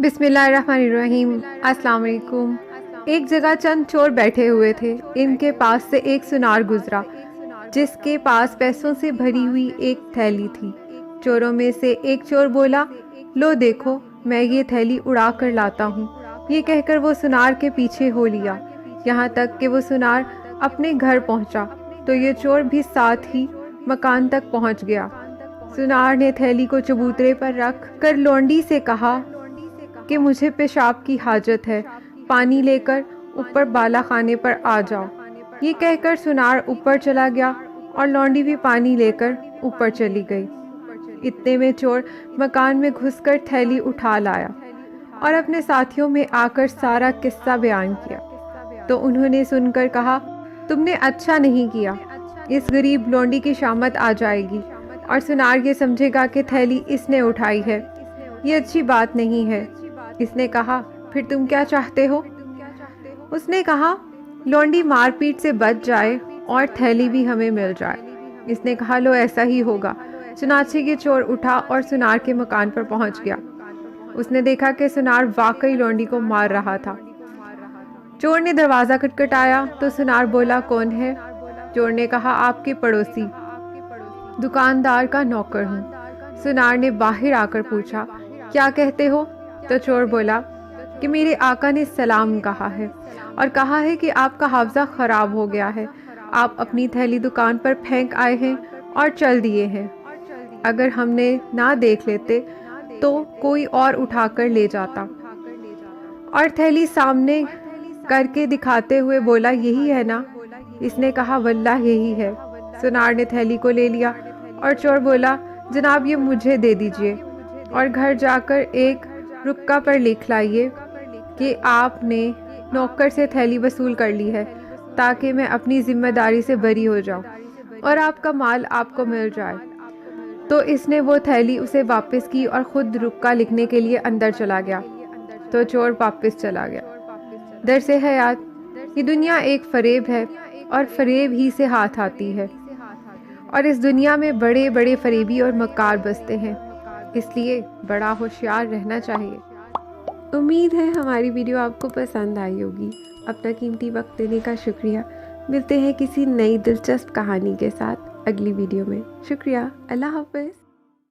बिस्मिल्लाहिर्रहमानिर्रहीम। अस्सलाम वालेकुम। एक जगह चंद चोर बैठे हुए थे। इनके पास से एक सुनार गुजरा जिसके पास पैसों से भरी हुई एक थैली थी। चोरों में से एक चोर बोला, लो देखो, मैं ये थैली उड़ा कर लाता हूँ। ये कहकर वो सुनार के पीछे हो लिया। यहाँ तक कि वो सुनार अपने घर पहुँचा तो ये चोर भी साथ ही मकान तक पहुँच गया। सुनार ने थैली को चबूतरे पर रख कर लौंडी से कहा कि मुझे पेशाब की हाजत है, पानी लेकर ऊपर बाला खाने पर आ जाओ। ये कहकर सुनार ऊपर चला गया और लौंडी भी पानी लेकर ऊपर चली गई। इतने में चोर मकान में घुसकर थैली उठा लाया और अपने साथियों में आकर सारा किस्सा बयान किया। तो उन्होंने सुनकर कहा, तुमने अच्छा नहीं किया, इस गरीब लौंडी की शामत आ जाएगी और सुनार ये समझेगा कि थैली इसने उठाई है। ये अच्छी बात नहीं है। इसने कहा, फिर तुम क्या चाहते हो? उसने कहा, लौंडी मारपीट से बच जाए और थैली भी हमें मिल जाए। इसने कहा, लो ऐसा ही होगा। चुनाचे ये चोर उठा और सुनार के मकान पर पहुंच गया। उसने देखा कि सुनार वाकई लौंडी को मार रहा था। चोर ने दरवाज़ा खटखटाया तो सुनार बोला, कौन है? चोर ने कहा, आपके पड़ोसी दुकानदार का नौकर हूँ। सुनार ने बाहर आकर पूछा, क्या कहते हो? तो चोर बोला कि मेरे आका ने सलाम कहा है और कहा है कि आपका हाफजा ख़राब हो गया है। आप अपनी थैली दुकान पर फेंक आए हैं और चल दिए हैं। अगर हमने ना देख लेते तो कोई और उठाकर ले जाता। और थैली सामने करके दिखाते हुए बोला, यही है ना? इसने कहा, वल्लाह यही है। सुनार ने थैली को ले लिया और चोर बोला, जनाब ये मुझे दे दीजिए और घर जाकर एक रुक्का पर लिख लाइए कि आपने नौकर से थैली वसूल कर ली है ताकि मैं अपनी जिम्मेदारी से बरी हो जाऊं और आपका माल आपको मिल जाए। तो इसने वो थैली उसे वापस की और ख़ुद रुक्का लिखने के लिए अंदर चला गया। तो चोर वापस चला गया। दरसे हयात, ये दुनिया एक फ़रेब है और फ़रेब ही से हाथ आती है और इस दुनिया में बड़े बड़े फ़रेबी और मक्कार बसते हैं, इसलिए बड़ा होशियार रहना चाहिए। उम्मीद है हमारी वीडियो आपको पसंद आई होगी। अपना कीमती वक्त देने का शुक्रिया। मिलते हैं किसी नई दिलचस्प कहानी के साथ अगली वीडियो में। शुक्रिया। अल्लाह हाफ़िज़।